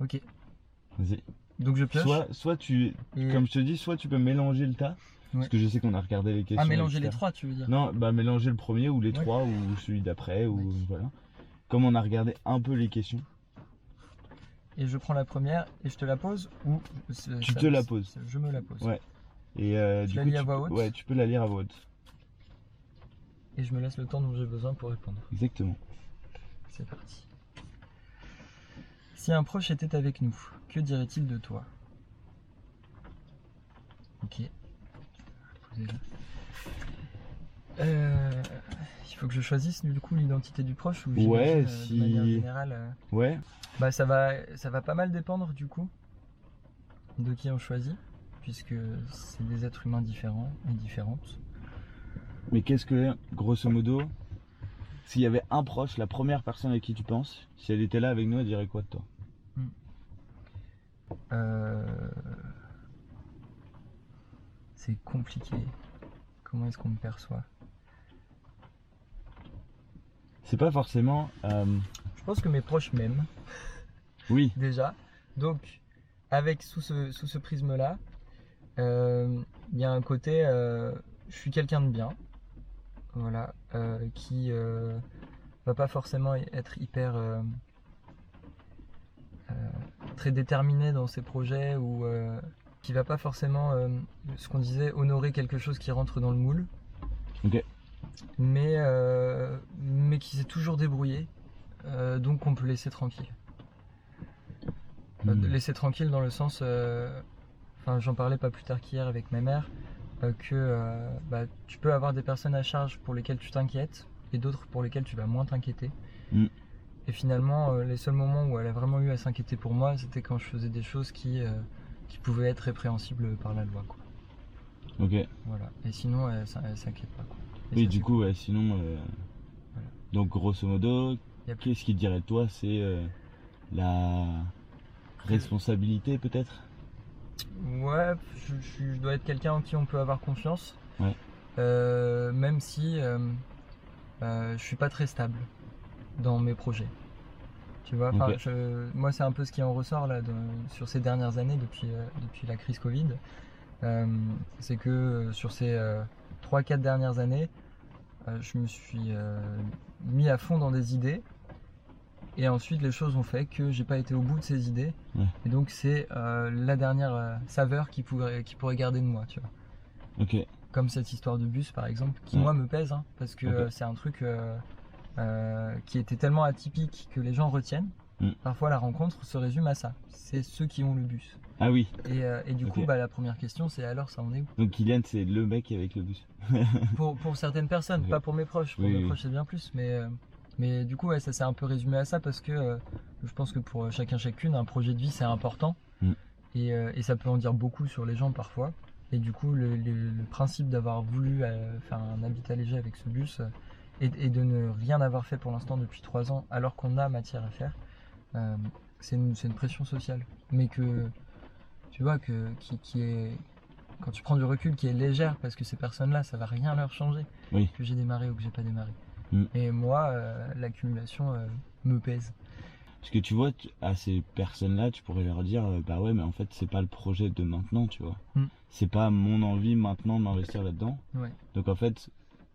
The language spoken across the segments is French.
Ok. Vas-y. Donc je pioche. Soit tu, Et- comme je te dis, soit tu peux mélanger le tas. Ouais. Parce que je sais qu'on a regardé les questions. Ah, mélanger les etc. 3, tu veux dire? Non, bah mélanger le premier ou les Ouais. 3 ou celui d'après ou Mec. voilà. Comme on a regardé un peu les questions, Et je prends la première et je te la pose ou tu te la poses. Je me la pose. Ouais. Et Tu du la coup, lis à voix haute ouais, tu peux la lire à voix haute. et je me laisse le temps dont j'ai besoin pour répondre. Exactement. C'est parti. Si un proche était avec nous, que dirait-il de toi? Ok. Posez-le. Il faut que je choisisse du coup l'identité du proche ou Ouais, j'imagine de manière générale. Ouais. Bah ça va pas mal dépendre du coup de qui on choisit, puisque c'est des êtres humains différents et différentes. Mais qu'est-ce que, grosso modo, s'il y avait un proche, la première personne à qui tu penses, si elle était là avec nous, elle dirait quoi de toi? C'est compliqué. Comment est-ce qu'on me perçoit? C'est pas forcément. Je pense que mes proches m'aiment Oui. déjà. Donc, avec sous ce prisme-là, il y a un côté, je suis quelqu'un de bien, voilà, qui va pas forcément être hyper très déterminé dans ses projets ou qui va pas forcément, ce qu'on disait, honorer quelque chose qui rentre dans le moule. Ok. Mais qui s'est toujours débrouillé, donc on peut laisser tranquille. Laisser tranquille dans le sens, enfin j'en parlais pas plus tard qu'hier avec ma mère, que tu peux avoir des personnes à charge pour lesquelles tu t'inquiètes et d'autres pour lesquelles tu vas moins t'inquiéter. Et finalement, les seuls moments où elle a vraiment eu à s'inquiéter pour moi, c'était quand je faisais des choses qui pouvaient être répréhensibles par la loi, quoi. Ok. Voilà. Et sinon, elle s'inquiète pas, quoi. Et Oui, ça, du c'est coup, ouais, sinon. Voilà. Donc, grosso modo, Yep. qu'est-ce qu'il dirait de toi? C'est la responsabilité, peut-être? Ouais, je dois être quelqu'un en qui on peut avoir confiance. Ouais. Même si je suis pas très stable dans mes projets. Tu vois, Ok. moi c'est un peu ce qui en ressort là sur ces dernières années depuis la crise Covid. C'est que sur ces 3-4 dernières années, je me suis mis à fond dans des idées. Et ensuite, les choses ont fait que j'ai pas été au bout de ces idées. Ouais. Et donc, c'est la dernière saveur qui pourrait garder de moi, tu vois. Ok. Comme cette histoire de bus, par exemple, qui Ouais. moi me pèse, hein, parce que Ok. c'est un truc qui était tellement atypique que les gens retiennent. Parfois, la rencontre se résume à ça. C'est ceux qui ont le bus. Ah oui. Et du Ok. coup, la première question, c'est alors, ça en est où? Donc, Kylian, c'est le mec avec le bus. Pour certaines personnes, Ok. pas pour mes proches. Pour Oui, mes oui. proches, c'est bien plus. Mais du coup, ouais, ça s'est un peu résumé à ça parce que je pense que pour chacune, un projet de vie, c'est important. Et ça peut en dire beaucoup sur les gens parfois. Et du coup, le principe d'avoir voulu faire un habitat léger avec ce bus et de ne rien avoir fait pour l'instant depuis 3 ans, alors qu'on a matière à faire, c'est une pression sociale. Mais que, tu vois, qui est, quand tu prends du recul, qui est légère parce que ces personnes-là, ça va rien leur changer. Oui. Que j'ai démarré ou que j'ai pas démarré. Et moi, l'accumulation me pèse. Parce que tu vois, à ces personnes-là, tu pourrais leur dire, bah ouais, mais en fait, c'est pas le projet de maintenant, tu vois. C'est pas mon envie maintenant de m'investir là-dedans. Ouais. Donc en fait,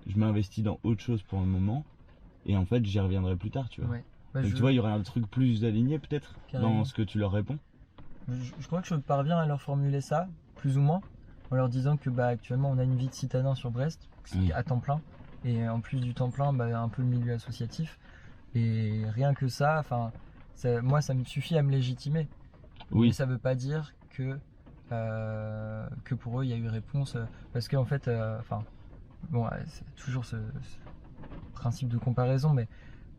je m'investis dans autre chose pour le moment. Et en fait, j'y reviendrai plus tard, tu vois. Ouais. Donc tu vois, il y aurait un truc plus aligné peut-être dans ce que tu leur réponds. Je crois que je parviens à leur formuler ça, plus ou moins, en leur disant que actuellement on a une vie de citadin sur Brest, à temps plein, et en plus du temps plein, un peu le milieu associatif. Et rien que ça, moi ça me suffit à me légitimer. Oui. Mais ça veut pas dire que pour eux il y a eu réponse, parce qu'en fait, c'est toujours ce principe de comparaison, mais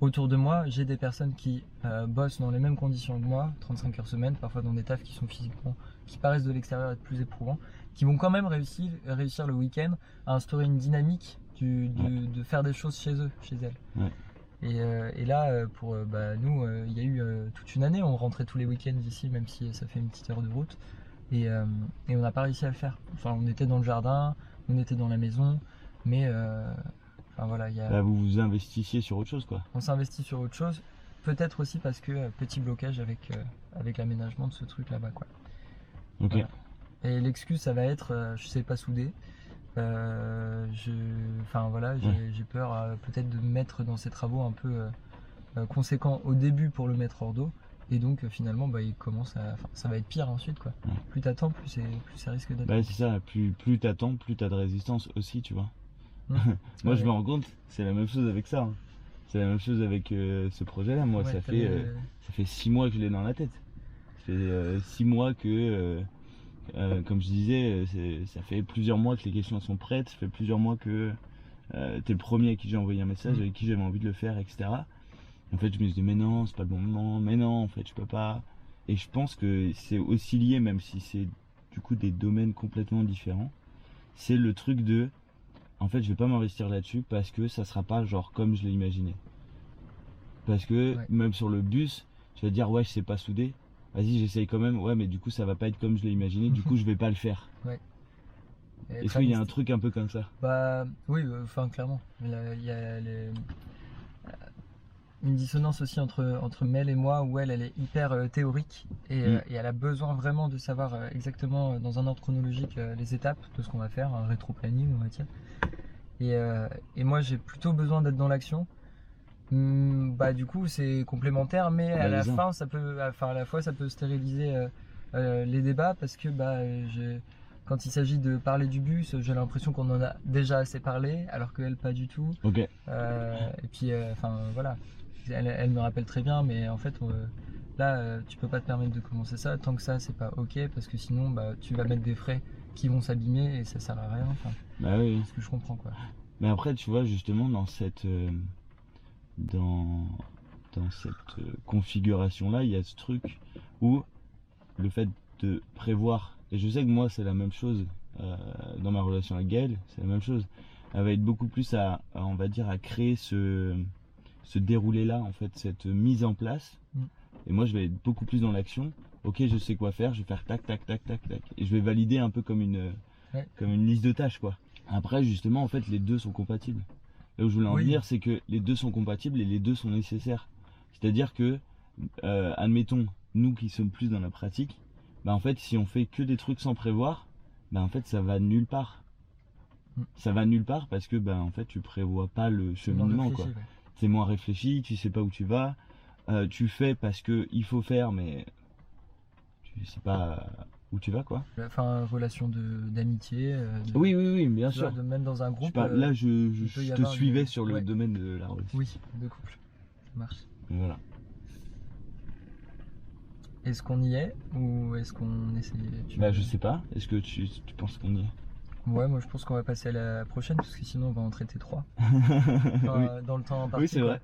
autour de moi, j'ai des personnes qui bossent dans les mêmes conditions que moi, 35 heures semaine, parfois dans des tafs qui sont physiquement, qui paraissent de l'extérieur être plus éprouvants, qui vont quand même réussir le week-end à instaurer une dynamique de faire des choses chez eux, chez elles. Ouais. Et là, pour nous, il y a eu toute une année, on rentrait tous les week-ends ici, même si ça fait une petite heure de route, et on n'a pas réussi à le faire. Enfin, on était dans le jardin, on était dans la maison, mais voilà, Vous vous investissiez sur autre chose, quoi. on s'investit sur autre chose. peut-être aussi parce que petit blocage avec l'aménagement de ce truc là-bas, quoi. Ok. Voilà. Et l'excuse, ça va être je sais pas souder. Enfin voilà, j'ai peur peut-être de me mettre dans ces travaux un peu conséquents au début pour le mettre hors d'eau. Et donc finalement, il commence ça va être pire ensuite, quoi. Ouais. Plus t'attends, plus ça risque d'être. Bah c'est ça, plus t'attends, plus t'as de résistance aussi, tu vois. Moi je me rends compte, c'est la même chose avec ça. Hein. C'est la même chose avec ce projet-là. Moi, ça fait 6 mois que je l'ai dans la tête. Ça fait 6 mois que, comme je disais, ça fait plusieurs mois que les questions sont prêtes. Ça fait plusieurs mois que t'es le premier à qui j'ai envoyé un message, avec qui j'avais envie de le faire, etc. En fait, je me suis dit, mais non, c'est pas le bon moment. Mais non, en fait, je peux pas. Et je pense que c'est aussi lié, même si c'est du coup des domaines complètement différents. C'est le truc de, en fait, je vais pas m'investir là-dessus parce que ça sera pas genre comme je l'ai imaginé. Parce que même sur le bus, tu vas te dire, ouais, je sais pas souder. Vas-y, j'essaye quand même. Ouais, mais du coup, ça va pas être comme je l'ai imaginé. Du coup, je vais pas le faire. Ouais. Est-ce qu'il y a un truc un peu comme ça? Bah oui, enfin clairement. Il y a une dissonance aussi entre Mel et moi où elle est hyper théorique et elle a besoin vraiment de savoir exactement dans un ordre chronologique les étapes de ce qu'on va faire, un rétro-planning on va dire. Et moi j'ai plutôt besoin d'être dans l'action. Bah du coup c'est complémentaire, mais à la fin à la fois ça peut stériliser les débats parce que quand il s'agit de parler du bus, j'ai l'impression qu'on en a déjà assez parlé, alors qu'elle pas du tout. Ok. Et puis enfin voilà. Elle me rappelle très bien, mais en fait, là, tu peux pas te permettre de commencer ça tant que ça, c'est pas ok, parce que sinon, tu vas mettre des frais qui vont s'abîmer et ça sert à rien. Enfin, bah oui. C'est ce que je comprends, quoi. Mais après, tu vois, justement, dans cette configuration-là, il y a ce truc où le fait de prévoir, et je sais que moi, c'est la même chose dans ma relation avec Gaëlle, c'est la même chose. Elle va être beaucoup plus on va dire, à créer ce déroulé-là, en fait, cette mise en place. Et moi, je vais être beaucoup plus dans l'action. Ok, je sais quoi faire, je vais faire tac, tac, tac, tac, tac. Et je vais valider un peu comme une liste de tâches, quoi. Après, justement, en fait, les deux sont compatibles. Là où je voulais en venir, c'est que les deux sont compatibles et les deux sont nécessaires. C'est-à-dire que, admettons, nous qui sommes plus dans la pratique, en fait, si on fait que des trucs sans prévoir, en fait, ça va nulle part. Ça va nulle part parce que, en fait, tu prévois pas le cheminement, quoi. C'est moins réfléchi, tu sais pas où tu vas, tu fais parce que il faut faire, mais tu sais pas où tu vas, quoi. Enfin, relation d'amitié. Oui, bien sûr. Même dans un groupe. Là, je te suivais sur le domaine de la relation. Oui, de couple. Ça marche. Voilà. Est-ce qu'on y est ou est-ce qu'on essaie? Je sais pas. Est-ce que tu penses qu'on y est? Ouais, moi je pense qu'on va passer à la prochaine parce que sinon on va en traiter 3 dans le temps imparti. Oui, c'est vrai.